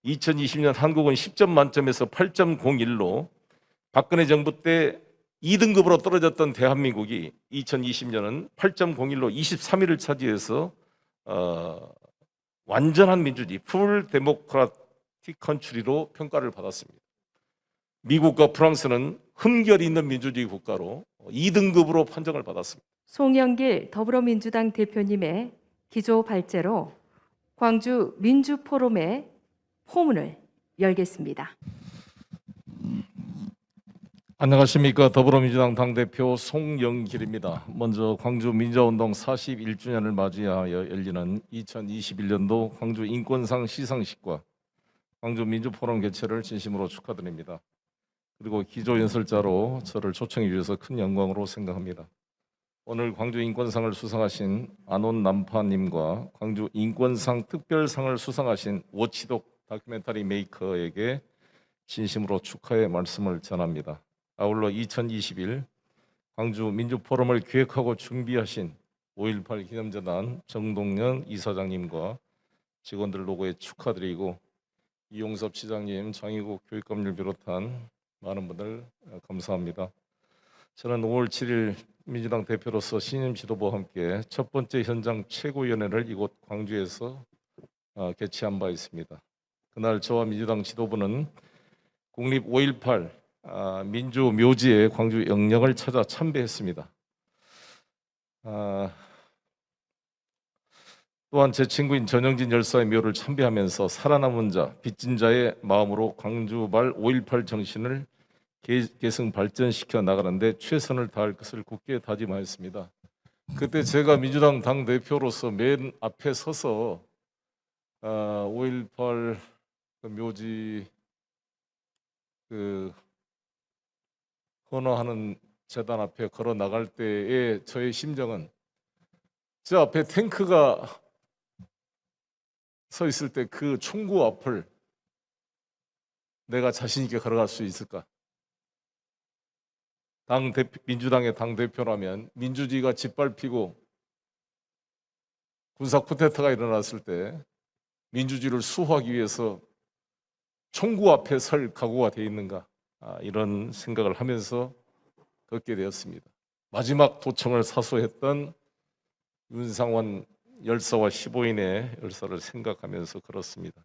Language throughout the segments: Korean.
(2020년) 한국은 10점 만점에서 8.01로 박근혜 정부 때 2등급으로 떨어졌던 대한민국이 2020년은 8.01로 23위를 차지해서 완전한 민주주의, 풀 데모크라틱 컨트리로 평가를 받았습니다. 미국과 프랑스는 흠결 있는 민주주의 국가로 2등급으로 판정을 받았습니다. 송영길 더불어민주당 대표님의 기조 발제로 광주 민주포럼의 포문을 열겠습니다. 안녕하십니까. 더불어민주당 당대표 송영길입니다. 먼저 광주 민주화운동 41주년을 맞이하여 열리는 2021년도 광주 인권상 시상식과 광주 민주포럼 개최를 진심으로 축하드립니다. 그리고 기조연설자로 저를 초청해 주셔서 큰 영광으로 생각합니다. 오늘 광주 인권상을 수상하신 안온 남파님과 광주 인권상 특별상을 수상하신 워치독 다큐멘터리 메이커에게 진심으로 축하의 말씀을 전합니다. 아울러 2021 광주 민주포럼을 기획하고 준비하신 5.18 기념재단 정동연 이사장님과 직원들 노고에 축하드리고 이용섭 시장님, 장희국 교육감을 비롯한 많은 분들 감사합니다. 저는 5월 7일 민주당 대표로서 신임 지도부와 함께 첫 번째 현장 최고위원회를 이곳 광주에서 개최한 바 있습니다. 그날 저와 민주당 지도부는 국립 5.18 민주묘지의 광주 영령을 찾아 참배했습니다. 또한 제 친구인 전영진 열사의 묘를 참배하면서 살아남은 자, 빚진 자의 마음으로 광주발 5.18 정신을 계승 발전시켜 나가는데 최선을 다할 것을 굳게 다짐하였습니다. 그때 제가 민주당 당대표로서 맨 앞에 서서 5.18 묘지 헌화하는 재단 앞에 걸어 나갈 때의 저의 심정은, 저 앞에 탱크가 서 있을 때 그 총구 앞을 내가 자신 있게 걸어갈 수 있을까? 민주당의 당대표라면 민주주의가 짓밟히고 군사 쿠데타가 일어났을 때 민주주의를 수호하기 위해서 총구 앞에 설 각오가 돼 있는가? 이런 생각을 하면서 걷게 되었습니다. 마지막 도청을 사수했던 윤상원 열사와 15인의 열사를 생각하면서 걸었습니다.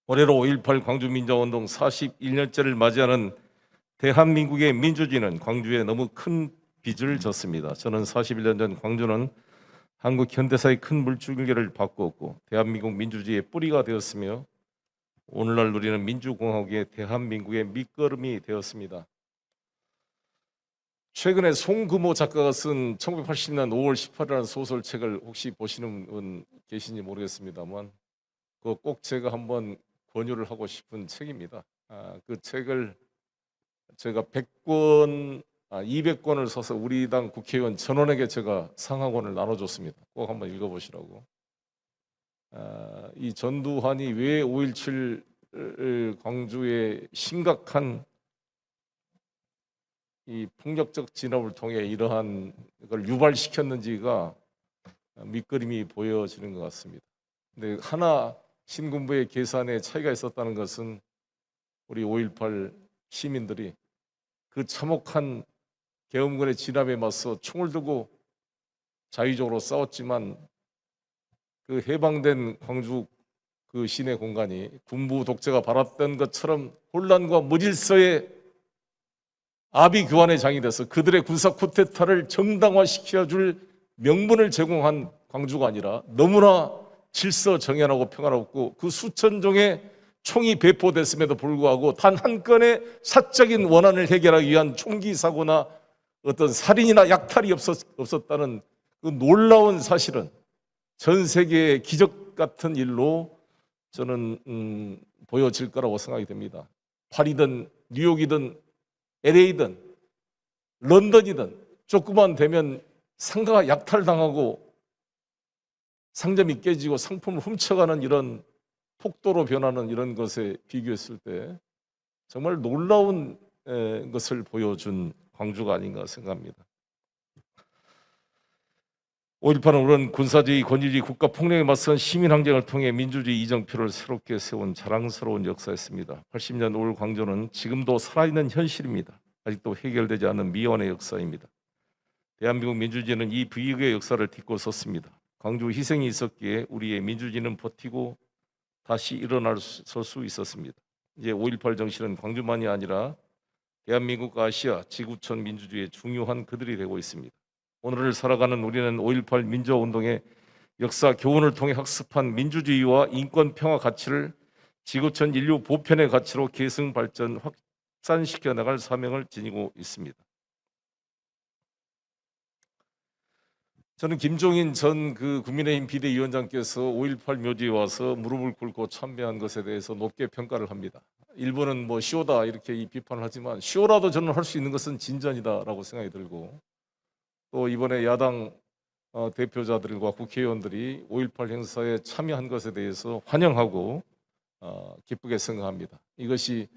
올해로 5.18 광주민주화운동 41년째를 맞이하는 대한민국의 민주주의는 광주에 너무 큰 빚을 졌습니다. 저는 41년 전 광주는 한국 현대사의 큰 물줄기를 바꾸었고 대한민국 민주주의의 뿌리가 되었으며 오늘날 누리는 민주공화국의 대한민국의 밑거름이 되었습니다. 최근에 송금호 작가가 쓴 1980년 5월 18일이라는 소설책을 혹시 보시는 분 계신지 모르겠습니다만 꼭 제가 한번 권유를 하고 싶은 책입니다. 그 책을 제가 100권, 200권을 써서 우리 당 국회의원 전원에게 제가 상하권을 나눠줬습니다. 꼭 한번 읽어보시라고. 이 전두환이 왜 5.17 광주의 심각한 이 폭력적 진압을 통해 이러한 걸 유발시켰는지가 밑그림이 보여지는 것 같습니다. 근데 하나 신군부의 계산에 차이가 있었다는 것은 우리 5.18 시민들이 그 참혹한 계엄군의 진압에 맞서 총을 들고 자유적으로 싸웠지만 그 해방된 광주 그 시내 공간이 군부 독재가 바랐던 것처럼 혼란과 무질서의 아비규환의 장이 돼서 그들의 군사 쿠데타를 정당화시켜줄 명분을 제공한 광주가 아니라 너무나 질서 정연하고 평화롭고 그 수천 종의 총이 배포됐음에도 불구하고 단 한 건의 사적인 원한을 해결하기 위한 총기 사고나 어떤 살인이나 약탈이 없었다는 그 놀라운 사실은 전 세계의 기적 같은 일로 저는 보여질 거라고 생각이 됩니다. 파리든 뉴욕이든 LA든 런던이든 조금만 되면 상가가 약탈당하고 상점이 깨지고 상품을 훔쳐가는 이런 폭도로 변하는 이런 것에 비교했을 때 정말 놀라운 것을 보여준 광주가 아닌가 생각합니다. 5.18은 우리는 군사주의, 권위주의, 국가 폭력에 맞선 시민 항쟁을 통해 민주주의 이정표를 새롭게 세운 자랑스러운 역사였습니다. 80년 5월 광주는 지금도 살아있는 현실입니다. 아직도 해결되지 않은 미완의 역사입니다. 대한민국 민주주의는 이 비극의 역사를 딛고 섰습니다. 광주 희생이 있었기에 우리의 민주주의는 버티고 다시 일어날 수 있었습니다. 이제 5.18 정신은 광주만이 아니라 대한민국, 아시아, 지구촌 민주주의의 중요한 그들이 되고 있습니다. 오늘을 살아가는 우리는 5.18 민주화운동의 역사 교훈을 통해 학습한 민주주의와 인권 평화 가치를 지구촌 인류 보편의 가치로 계승 발전 확산시켜 나갈 사명을 지니고 있습니다. 저는 김종인 전 국민의힘 비대위원장께서 5.18 묘지에 와서 무릎을 꿇고 참배한 것에 대해서 높게 평가를 합니다. 일본은 뭐 쇼다 이렇게 비판을 하지만 쇼라도 저는 할 수 있는 것은 진전이다라고 생각이 들고, 또 이번에 야당 대표자들과 국회의원들이 5.18 행사에 참여한 것에 대해서 환영하고 기쁘게 생각합니다. 이것이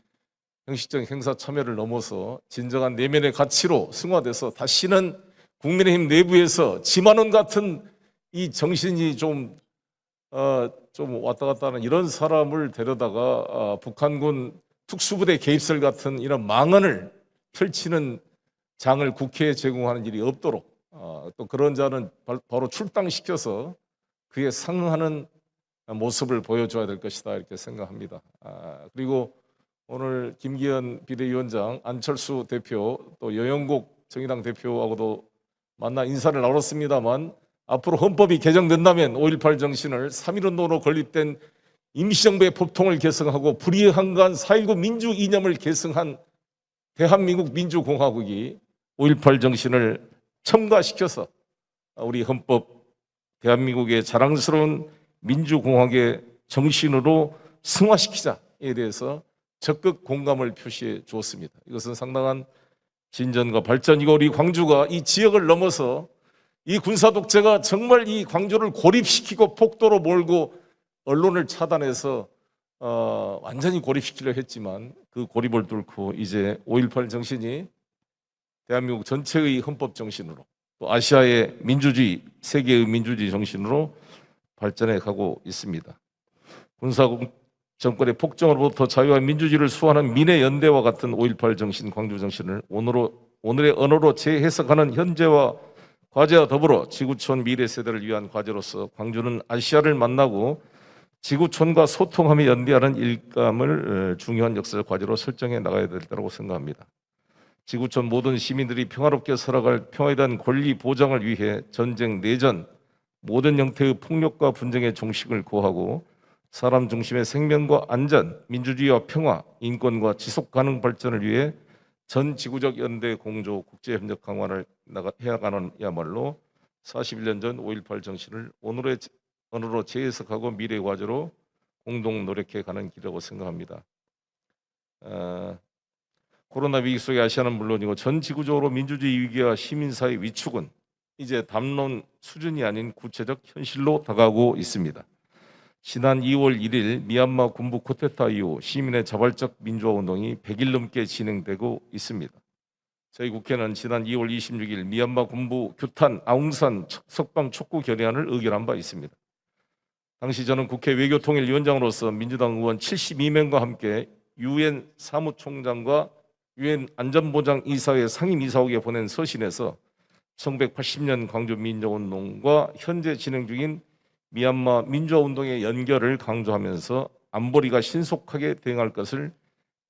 형식적 행사 참여를 넘어서 진정한 내면의 가치로 승화돼서 다시는 국민의힘 내부에서 지만원 같은 이 정신이 좀 왔다 갔다 하는 이런 사람을 데려다가 북한군 특수부대 개입설 같은 이런 망언을 펼치는 장을 국회에 제공하는 일이 없도록 또 그런 자는 바로 출당시켜서 그에 상응하는 모습을 보여줘야 될 것이다 이렇게 생각합니다. 그리고 오늘 김기현 비대위원장, 안철수 대표, 또 여영국 정의당 대표하고도 만나 인사를 나눴습니다만, 앞으로 헌법이 개정된다면 5.18 정신을 3.1운동으로 건립된 임시정부의 법통을 개성하고 불이한간 4.19 민주 이념을 계승한 대한민국 민주공화국이 5.18 정신을 첨가시켜서 우리 헌법, 대한민국의 자랑스러운 민주공화국의 정신으로 승화시키자에 대해서 적극 공감을 표시해 주었습니다. 이것은 상당한 진전과 발전이고, 우리 광주가 이 지역을 넘어서 이 군사독재가 정말 이 광주를 고립시키고 폭도로 몰고 언론을 차단해서 완전히 고립시키려 했지만 그 고립을 뚫고 이제 5.18 정신이 대한민국 전체의 헌법 정신으로, 또 아시아의 민주주의, 세계의 민주주의 정신으로 발전해 가고 있습니다. 군사국 정권의 폭정으로부터 자유와 민주주의를 수호하는 민해연대와 같은 5.18 정신, 광주 정신을 오늘의 언어로 재해석하는 현재와 과제와 더불어 지구촌 미래 세대를 위한 과제로서 광주는 아시아를 만나고 지구촌과 소통하며 연대하는 일감을 중요한 역사적 과제로 설정해 나가야 될 거라고 생각합니다. 지구촌 모든 시민들이 평화롭게 살아갈 평화에 대한 권리 보장을 위해 전쟁, 내전, 모든 형태의 폭력과 분쟁의 종식을 고하고 사람 중심의 생명과 안전, 민주주의와 평화, 인권과 지속 가능 발전을 위해 전 지구적 연대 공조 국제 협력 강화를 해나가는 야말로 41년 전 5.18 정신을 오늘의 언어로 재해석하고 미래의 과제로 공동 노력해 가는 길이라고 생각합니다. 코로나 위기 속의 아시아는 물론이고 전 지구적으로 민주주의 위기와 시민사회 위축은 이제 담론 수준이 아닌 구체적 현실로 다가오고 있습니다. 지난 2월 1일 미얀마 군부 쿠데타 이후 시민의 자발적 민주화 운동이 100일 넘게 진행되고 있습니다. 저희 국회는 지난 2월 26일 미얀마 군부 규탄 아웅산 석방 촉구 결의안을 의결한 바 있습니다. 당시 저는 국회 외교통일위원장으로서 민주당 의원 72명과 함께 유엔 사무총장과 유엔 안전보장이사회 상임이사국에 보낸 서신에서 1980년 광주 민주화운동과 현재 진행 중인 미얀마 민주화운동의 연결을 강조하면서 안보리가 신속하게 대응할 것을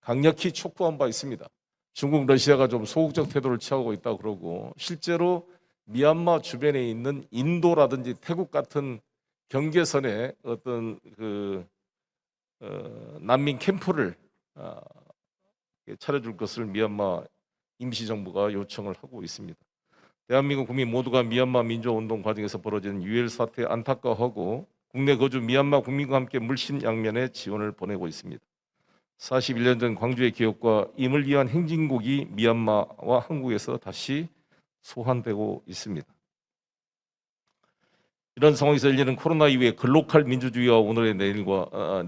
강력히 촉구한 바 있습니다. 중국, 러시아가 좀 소극적 태도를 취하고 있다고 그러고, 실제로 미얀마 주변에 있는 인도라든지 태국 같은 경계선에 어떤 난민 캠프를 차려줄 것을 미얀마 임시정부가 요청을 하고 있습니다. 대한민국 국민 모두가 미얀마 민주화운동 과정에서 벌어진 유혈 사태에 안타까워하고 국내 거주 미얀마 국민과 함께 물심양면의 지원을 보내고 있습니다. 41년 전 광주의 기억과 임을 위한 행진곡이 미얀마와 한국에서 다시 소환되고 있습니다. 이런 상황에서 열리는 코로나 이후의 글로컬 민주주의와 오늘의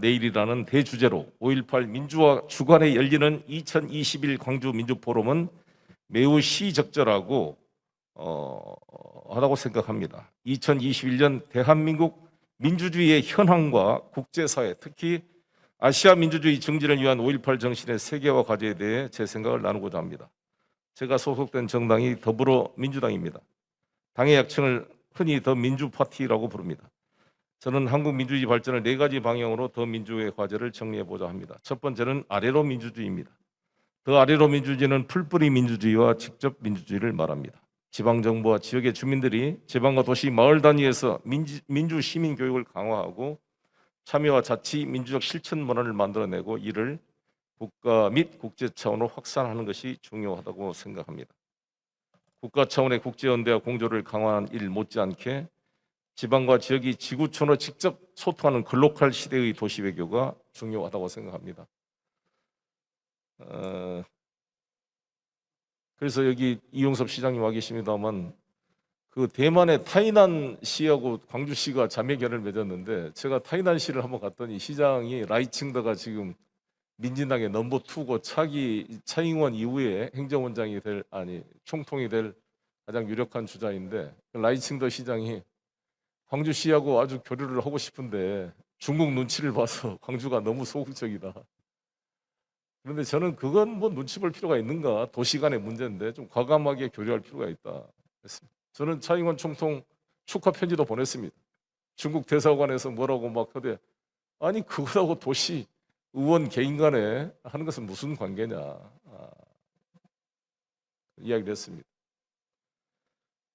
내일이라는 대주제로 5.18 민주화 주간에 열리는 2021 광주 민주포럼은 매우 시적절하고 하다고 생각합니다. 2021년 대한민국 민주주의의 현황과 국제사회, 특히 아시아 민주주의 증진을 위한 5.18 정신의 세계화 과제에 대해 제 생각을 나누고자 합니다. 제가 소속된 정당이 더불어민주당입니다. 당의 약칭을 흔히 더 민주파티라고 부릅니다. 저는 한국 민주주의 발전을 4가지 방향으로 더 민주의 과제를 정리해보자 합니다. 첫 번째는 아래로 민주주의입니다. 더 아래로 민주주의는 풀뿌리 민주주의와 직접 민주주의를 말합니다. 지방정부와 지역의 주민들이 지방과 도시, 마을 단위에서 민주 시민 교육을 강화하고 참여와 자치, 민주적 실천 문화를 만들어내고 이를 국가 및 국제 차원으로 확산하는 것이 중요하다고 생각합니다. 국가 차원의 국제연대와 공조를 강화하는 일 못지않게 지방과 지역이 지구촌으로 직접 소통하는 글로컬 시대의 도시 외교가 중요하다고 생각합니다. 그래서 여기 이용섭 시장님 와 계십니다만 그 대만의 타이난 시하고 광주시가 자매결을 맺었는데 제가 타이난 시를 한번 갔더니 시장이 라이칭더가 지금 민진당의 넘버 2고 차기 차잉원 이후에 행정원장이 총통이 될 가장 유력한 주자인데 라이칭더 시장이 광주시하고 아주 교류를 하고 싶은데 중국 눈치를 봐서 광주가 너무 소극적이다. 그런데 저는 그건 뭐 눈치 볼 필요가 있는가? 도시 간의 문제인데 좀 과감하게 교류할 필요가 있다 했습니다. 저는 차잉원 총통 축하 편지도 보냈습니다. 중국 대사관에서 뭐라고 막 하되 아니 그거하고 도시 의원 개인 간에 하는 것은 무슨 관계냐 이야기를 했습니다.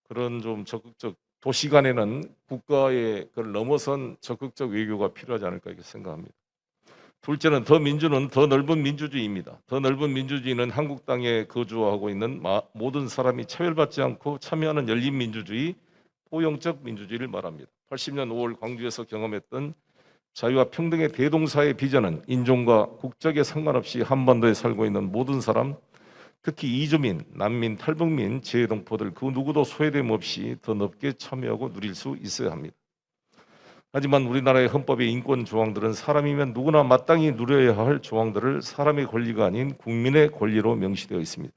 그런 좀 적극적 도시 간에는 국가의 그걸 넘어선 적극적 외교가 필요하지 않을까 이렇게 생각합니다. 둘째는 더 민주는 더 넓은 민주주의입니다. 더 넓은 민주주의는 한국 땅에 거주하고 있는 모든 사람이 차별받지 않고 참여하는 열린 민주주의, 포용적 민주주의를 말합니다. 80년 5월 광주에서 경험했던 자유와 평등의 대동사의 비전은 인종과 국적에 상관없이 한반도에 살고 있는 모든 사람, 특히 이주민, 난민, 탈북민, 재외동포들 그 누구도 소외됨 없이 더 넓게 참여하고 누릴 수 있어야 합니다. 하지만 우리나라의 헌법의 인권 조항들은 사람이면 누구나 마땅히 누려야 할 조항들을 사람의 권리가 아닌 국민의 권리로 명시되어 있습니다.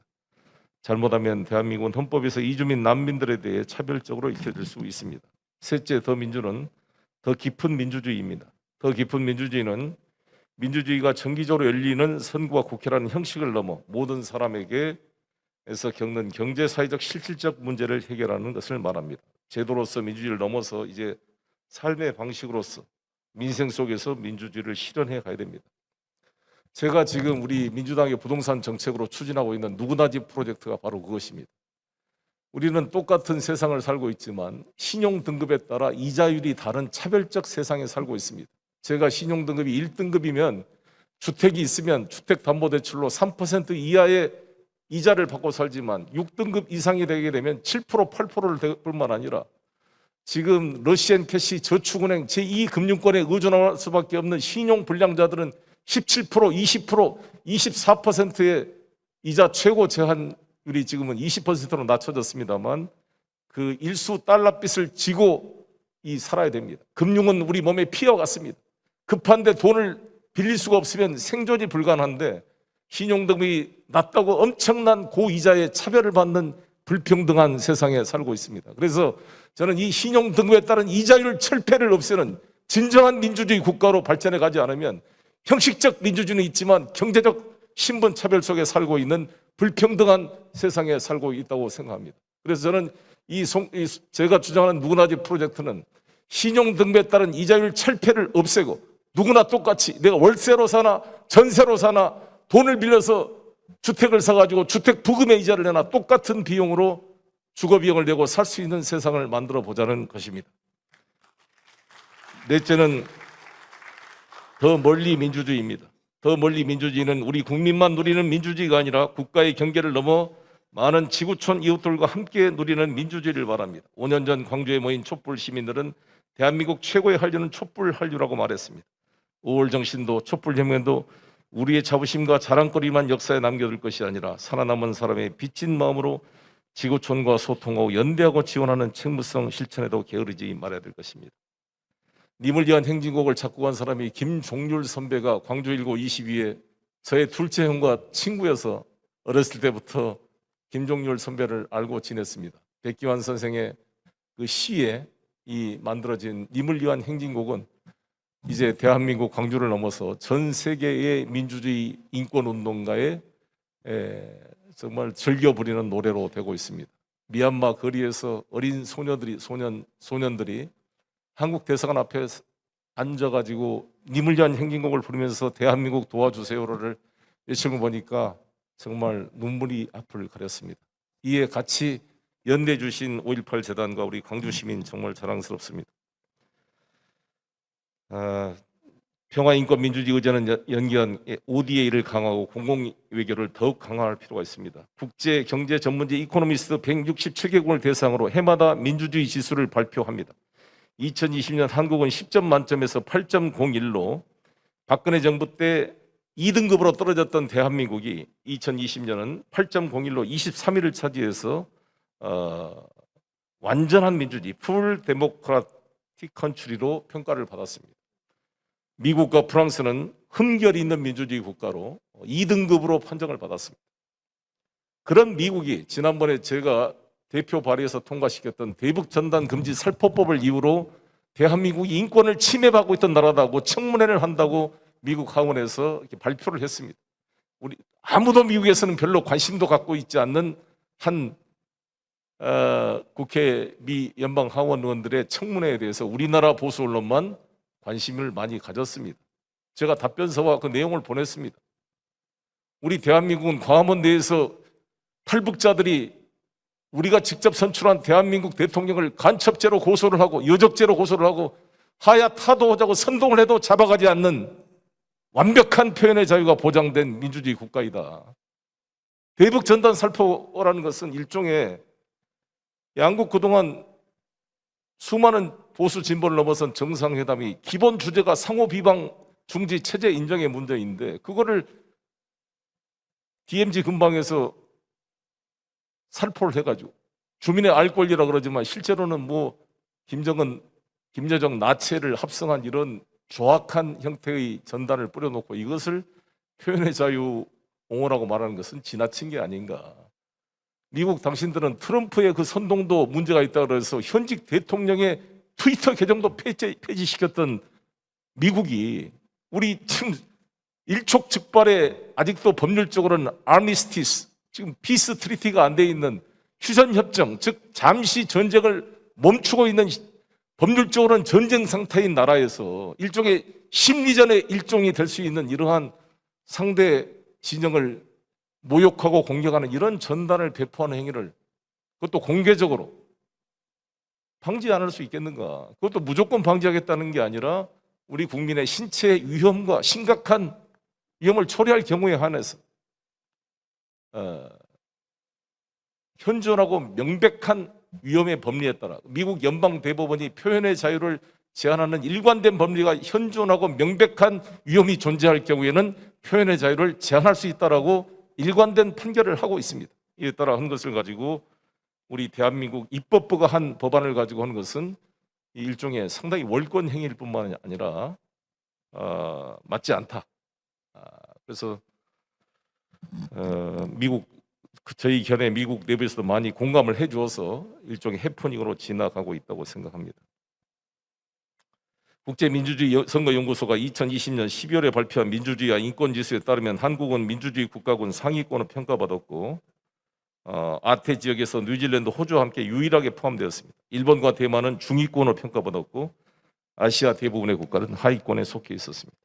잘못하면 대한민국은 헌법에서 이주민, 난민들에 대해 차별적으로 익혀질 수 있습니다. 셋째, 더 민주는 더 깊은 민주주의입니다. 더 깊은 민주주의는 민주주의가 정기적으로 열리는 선거와 국회라는 형식을 넘어 모든 사람에게서 겪는 경제, 사회적, 실질적 문제를 해결하는 것을 말합니다. 제도로서 민주주의를 넘어서 이제 삶의 방식으로서 민생 속에서 민주주의를 실현해 가야 됩니다. 제가 지금 우리 민주당의 부동산 정책으로 추진하고 있는 누구나 집 프로젝트가 바로 그것입니다. 우리는 똑같은 세상을 살고 있지만 신용 등급에 따라 이자율이 다른 차별적 세상에 살고 있습니다. 제가 신용 등급이 1등급이면 주택이 있으면 주택담보대출로 3% 이하의 이자를 받고 살지만 6등급 이상이 되게 되면 7%, 8%를 될 뿐만 아니라 지금 러시안 캐시 저축은행 제2금융권에 의존할 수밖에 없는 신용불량자들은 17%, 20%, 24%의 이자 최고 제한율이 지금은 20%로 낮춰졌습니다만 그 일수 달러빚을 지고 살아야 됩니다. 금융은 우리 몸에 피와 같습니다. 급한데 돈을 빌릴 수가 없으면 생존이 불가능한데 신용등급이 낮다고 엄청난 고이자의 차별을 받는 불평등한 세상에 살고 있습니다. 그래서 저는 이 신용등급에 따른 이자율 철폐를 없애는 진정한 민주주의 국가로 발전해 가지 않으면 형식적 민주주의는 있지만 경제적 신분차별 속에 살고 있는 불평등한 세상에 살고 있다고 생각합니다. 그래서 저는 제가 주장하는 누구나 집 프로젝트는 신용등급에 따른 이자율 철폐를 없애고 누구나 똑같이 내가 월세로 사나 전세로 사나 돈을 빌려서 주택을 사가지고 주택 부금의 이자를 내나 똑같은 비용으로 주거 비용을 내고 살 수 있는 세상을 만들어 보자는 것입니다. 넷째는 더 멀리 민주주의입니다. 더 멀리 민주주의는 우리 국민만 누리는 민주주의가 아니라 국가의 경계를 넘어 많은 지구촌 이웃들과 함께 누리는 민주주의를 말합니다. 5년 전 광주에 모인 촛불 시민들은 대한민국 최고의 한류는 촛불 한류라고 말했습니다. 5월 정신도 촛불 혁명도 우리의 자부심과 자랑거리만 역사에 남겨둘 것이 아니라 살아남은 사람의 빚진 마음으로 지구촌과 소통하고 연대하고 지원하는 책무성 실천에도 게으르지 말아야 될 것입니다. 님을 위한 행진곡을 작곡한 사람이 김종률 선배가 광주 19 22에 저의 둘째 형과 친구여서 어렸을 때부터 김종률 선배를 알고 지냈습니다. 백기환 선생의 그 시에 이 만들어진 님을 위한 행진곡은 이제 대한민국 광주를 넘어서 전 세계의 민주주의 인권 운동가의 정말 즐겨 부리는 노래로 되고 있습니다. 미얀마 거리에서 어린 소년들이 한국 대사관 앞에 앉아가지고 님을 위한 행진곡을 부르면서 대한민국 도와주세요를 외치는 거 보니까 정말 눈물이 앞을 가렸습니다. 이에 같이 연대해 주신 5.18 재단과 우리 광주 시민 정말 자랑스럽습니다. 평화인권민주주의 의제는 연기한 ODA를 강화하고 공공외교를 더욱 강화할 필요가 있습니다. 국제경제전문지 이코노미스트 167개국을 대상으로 해마다 민주주의 지수를 발표합니다. 2020년 한국은 10점 만점에서 8.01로 박근혜 정부 때 2등급으로 떨어졌던 대한민국이 2020년은 8.01로 23위를 차지해서 완전한 민주주의, 풀 데모크라틱 컨트리로 평가를 받았습니다. 미국과 프랑스는 흠결이 있는 민주주의 국가로 2등급으로 판정을 받았습니다. 그런 미국이 지난번에 제가 대표 발의해서 통과시켰던 대북전단 금지 살포법을 이유로 대한민국이 인권을 침해받고 있던 나라다고 청문회를 한다고 미국 하원에서 이렇게 발표를 했습니다. 우리 아무도 미국에서는 별로 관심도 갖고 있지 않는 한 국회 미 연방 하원 의원들의 청문회에 대해서 우리나라 보수 언론만 관심을 많이 가졌습니다. 제가 답변서와 그 내용을 보냈습니다. 우리 대한민국은 광화문 내에서 탈북자들이 우리가 직접 선출한 대한민국 대통령을 간첩죄로 고소를 하고 여적죄로 고소를 하고 하야 타도하자고 선동을 해도 잡아가지 않는 완벽한 표현의 자유가 보장된 민주주의 국가이다. 대북 전단 살포라는 것은 일종의 양국 그동안 수많은 보수 진보를 넘어선 정상회담이 기본 주제가 상호 비방 중지 체제 인정의 문제인데 그거를 DMZ 근방에서 살포를 해가지고 주민의 알 권리라 그러지만 실제로는 뭐 김여정 나체를 합성한 이런 조악한 형태의 전단을 뿌려놓고 이것을 표현의 자유 옹호라고 말하는 것은 지나친 게 아닌가. 미국 당신들은 트럼프의 그 선동도 문제가 있다 그래서 현직 대통령의 트위터 계정도 폐지시켰던 미국이 우리 지금 일촉즉발의 아직도 법률적으로는 아미스티스 지금 피스 트리티가 안 돼 있는 휴전협정 즉 잠시 전쟁을 멈추고 있는 법률적으로는 전쟁 상태인 나라에서 일종의 심리전의 일종이 될 수 있는 이러한 상대 진영을 모욕하고 공격하는 이런 전단을 배포하는 행위를 그것도 공개적으로 방지 안 할 수 있겠는가? 그것도 무조건 방지하겠다는 게 아니라 우리 국민의 신체 위험과 심각한 위험을 초래할 경우에 한해서 현존하고 명백한 위험의 법리에 따라 미국 연방 대법원이 표현의 자유를 제한하는 일관된 법리가 현존하고 명백한 위험이 존재할 경우에는 표현의 자유를 제한할 수 있다라고 일관된 판결을 하고 있습니다. 이에 따라 한 것을 가지고 우리 대한민국 입법부가 한 법안을 가지고 하는 것은 일종의 상당히 월권 행위일 뿐만 아니라 맞지 않다. 그래서 저희 견해 미국 내부에서도 많이 공감을 해주어서 일종의 해프닝으로 지나가고 있다고 생각합니다. 국제민주주의 선거연구소가 2020년 12월에 발표한 민주주의와 인권지수에 따르면 한국은 민주주의 국가군 상위권을 평가받았고 아태 지역에서 뉴질랜드, 호주와 함께 유일하게 포함되었습니다. 일본과 대만은 중위권으로 평가받았고 아시아 대부분의 국가는 하위권에 속해 있었습니다.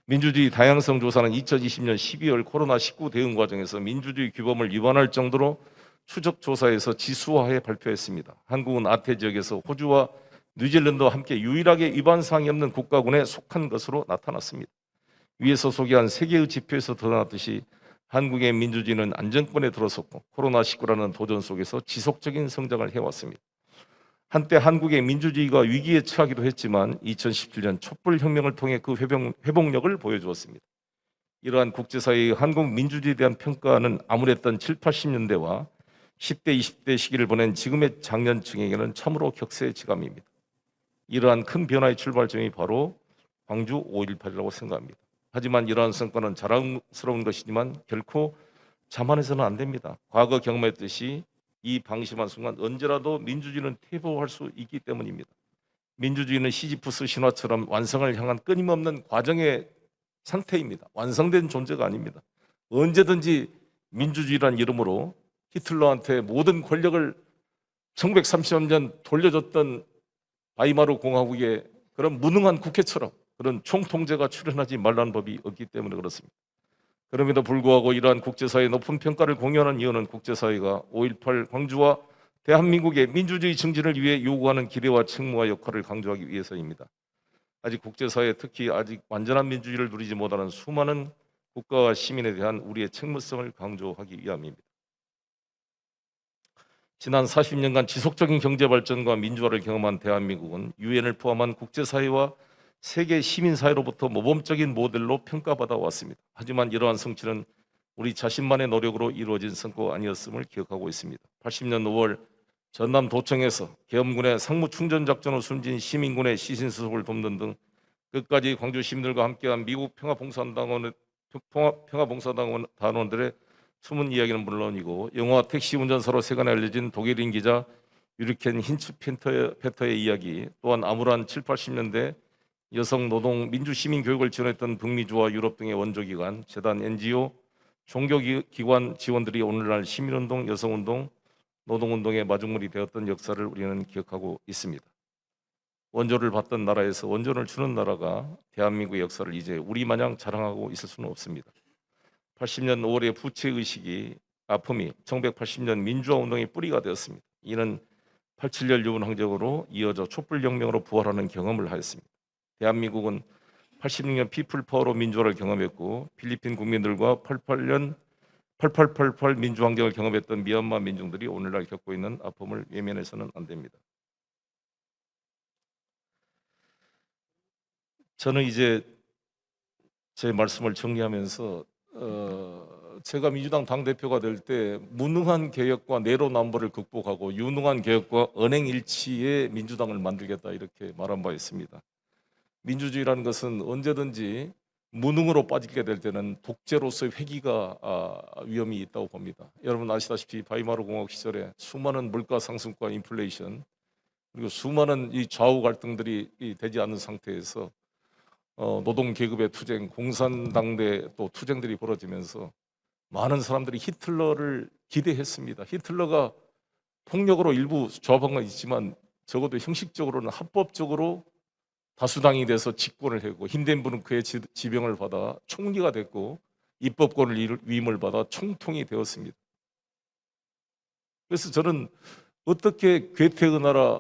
민주주의 다양성 조사는 2020년 12월 코로나19 대응 과정에서 민주주의 규범을 위반할 정도로 추적 조사에서 지수화해 발표했습니다. 한국은 아태 지역에서 호주와 뉴질랜드와 함께 유일하게 위반 사항이 없는 국가군에 속한 것으로 나타났습니다. 위에서 소개한 세 개의 지표에서 드러났듯이 한국의 민주주의는 안정권에 들어섰고 코로나19라는 도전 속에서 지속적인 성장을 해왔습니다. 한때 한국의 민주주의가 위기에 처하기도 했지만 2017년 촛불혁명을 통해 그 회복력을 보여주었습니다. 이러한 국제사회의 한국 민주주의에 대한 평가는 암울했던 7, 80년대와 10대, 20대 시기를 보낸 지금의 장년층에게는 참으로 격세지감입니다. 이러한 큰 변화의 출발점이 바로 광주 5.18이라고 생각합니다. 하지만 이러한 성과는 자랑스러운 것이지만 결코 자만해서는 안 됩니다. 과거 경험했듯이 이 방심한 순간 언제라도 민주주의는 퇴보할 수 있기 때문입니다. 민주주의는 시지프스 신화처럼 완성을 향한 끊임없는 과정의 상태입니다. 완성된 존재가 아닙니다. 언제든지 민주주의란 이름으로 히틀러한테 모든 권력을 1933년 돌려줬던 바이마르 공화국의 그런 무능한 국회처럼 그런 총통제가 출현하지 말라는 법이 없기 때문에 그렇습니다. 그럼에도 불구하고 이러한 국제사회의 높은 평가를 공유하는 이유는 국제사회가 5.18 광주와 대한민국의 민주주의 증진을 위해 요구하는 기대와 책무와 역할을 강조하기 위해서입니다. 아직 국제사회, 특히 아직 완전한 민주주의를 누리지 못하는 수많은 국가와 시민에 대한 우리의 책무성을 강조하기 위함입니다. 지난 40년간 지속적인 경제 발전과 민주화를 경험한 대한민국은 유엔을 포함한 국제사회와 세계 시민사회로부터 모범적인 모델로 평가받아 왔습니다. 하지만 이러한 성취는 우리 자신만의 노력으로 이루어진 성과가 아니었음을 기억하고 있습니다. 80년 5월 전남 도청에서 계엄군의 상무충전작전으로 숨진 시민군의 시신수습을 돕는 등 끝까지 광주 시민들과 함께한 미국 평화봉사단원들의 숨은 이야기는 물론이고 영화 택시 운전사로 세간에 알려진 독일인 기자 유리켄 힌츠페터의 이야기, 또한 암울한 7, 80년대 여성 노동 민주시민 교육을 지원했던 북미주와 유럽 등의 원조기관, 재단, NGO, 종교기관 지원들이 오늘날 시민운동, 여성운동, 노동운동의 마중물이 되었던 역사를 우리는 기억하고 있습니다. 원조를 받던 나라에서 원조를 주는 나라가 대한민국의 역사를 이제 우리마냥 자랑하고 있을 수는 없습니다. 80년 5월의 부채의식이 아픔이 1980년 민주화운동의 뿌리가 되었습니다. 이는 87년 유분 항쟁으로 이어져 촛불혁명으로 부활하는 경험을 하였습니다. 대한민국은 86년 피플파워로 민주화를 경험했고 필리핀 국민들과 8888 민주항쟁을 경험했던 미얀마 민중들이 오늘날 겪고 있는 아픔을 외면해서는 안 됩니다. 저는 이제 제 말씀을 정리하면서 제가 민주당 당대표가 될 때 무능한 개혁과 내로남불을 극복하고 유능한 개혁과 언행일치의 민주당을 만들겠다 이렇게 말한 바 있습니다. 민주주의라는 것은 언제든지 무능으로 빠지게 될 때는 독재로서의 회귀가 위험이 있다고 봅니다. 여러분 아시다시피 바이마르 공화국 시절에 수많은 물가 상승과 인플레이션 그리고 수많은 이 좌우 갈등들이 되지 않는 상태에서 노동 계급의 투쟁, 공산당대 또 투쟁들이 벌어지면서 많은 사람들이 히틀러를 기대했습니다. 히틀러가 폭력으로 일부 조합한 건 있지만 적어도 형식적으로는 합법적으로 다수당이 돼서 집권을 했고 힌덴부르크의 지병을 받아 총리가 됐고 입법권을 위임을 받아 총통이 되었습니다. 그래서 저는 어떻게 괴테의 나라,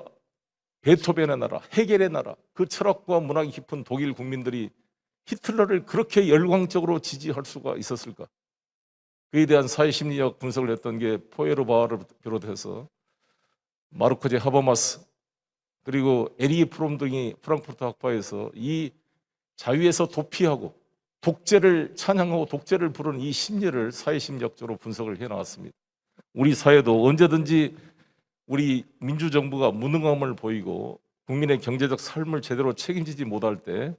베토벤의 나라, 헤겔의 나라, 그 철학과 문학이 깊은 독일 국민들이 히틀러를 그렇게 열광적으로 지지할 수가 있었을까? 그에 대한 사회심리학 분석을 했던 게 포에르바흐를 비롯해서 마르코제 하버마스 그리고 에리 프롬 등이 프랑크푸르트 학파에서 이 자유에서 도피하고 독재를 찬양하고 독재를 부르는 이 심리를 사회심리학적으로 분석을 해나왔습니다. 우리 사회도 언제든지 우리 민주정부가 무능함을 보이고 국민의 경제적 삶을 제대로 책임지지 못할 때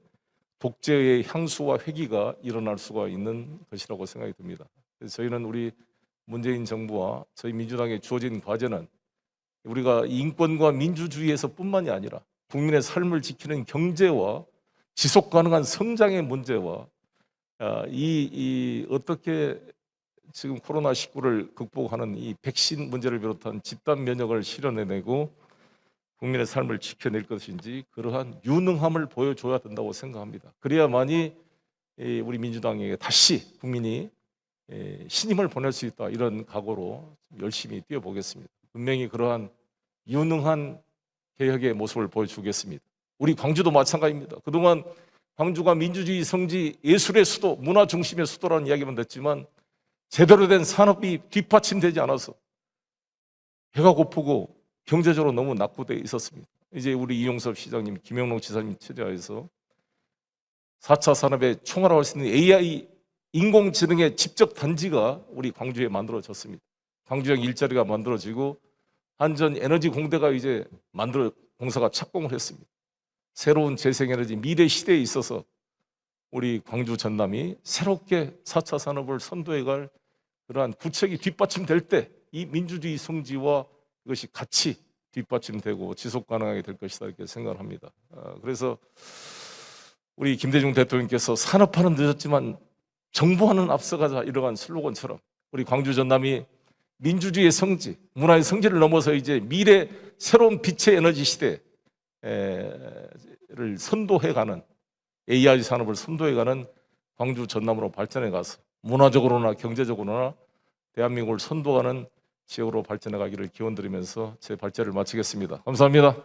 독재의 향수와 회귀가 일어날 수가 있는 것이라고 생각이 듭니다. 그래서 저희는 우리 문재인 정부와 저희 민주당에 주어진 과제는 우리가 인권과 민주주의에서 뿐만이 아니라 국민의 삶을 지키는 경제와 지속 가능한 성장의 문제와 어떻게 지금 코로나19를 극복하는 이 백신 문제를 비롯한 집단 면역을 실현해내고 국민의 삶을 지켜낼 것인지 그러한 유능함을 보여줘야 된다고 생각합니다. 그래야만이 우리 민주당에게 다시 국민이 신임을 보낼 수 있다 이런 각오로 열심히 뛰어보겠습니다. 분명히 그러한 유능한 개혁의 모습을 보여주겠습니다. 우리 광주도 마찬가지입니다. 그동안 광주가 민주주의 성지, 예술의 수도, 문화 중심의 수도라는 이야기만 듣지만 제대로 된 산업이 뒷받침되지 않아서 배가 고프고 경제적으로 너무 낙후되어 있었습니다. 이제 우리 이용섭 시장님, 김영록 지사님 체제하에서 4차 산업의 총괄할 수 있는 AI 인공지능의 집적 단지가 우리 광주에 만들어졌습니다. 광주형 일자리가 만들어지고 한전 에너지 공대가 이제 공사가 착공을 했습니다. 새로운 재생에너지 미래 시대에 있어서 우리 광주 전남이 새롭게 4차 산업을 선도해갈 그러한 구책이 뒷받침될 때 이 민주주의 성지와 이것이 같이 뒷받침되고 지속 가능하게 될 것이다 이렇게 생각을 합니다. 그래서 우리 김대중 대통령께서 산업화는 늦었지만 정보화는 앞서가자 이러한 슬로건처럼 우리 광주 전남이 민주주의의 성지, 문화의 성지를 넘어서 이제 미래 새로운 빛의 에너지 시대를 선도해가는 AI 산업을 선도해가는 광주 전남으로 발전해 가서 문화적으로나 경제적으로나 대한민국을 선도하는 지역으로 발전해 가기를 기원드리면서 제 발제를 마치겠습니다. 감사합니다.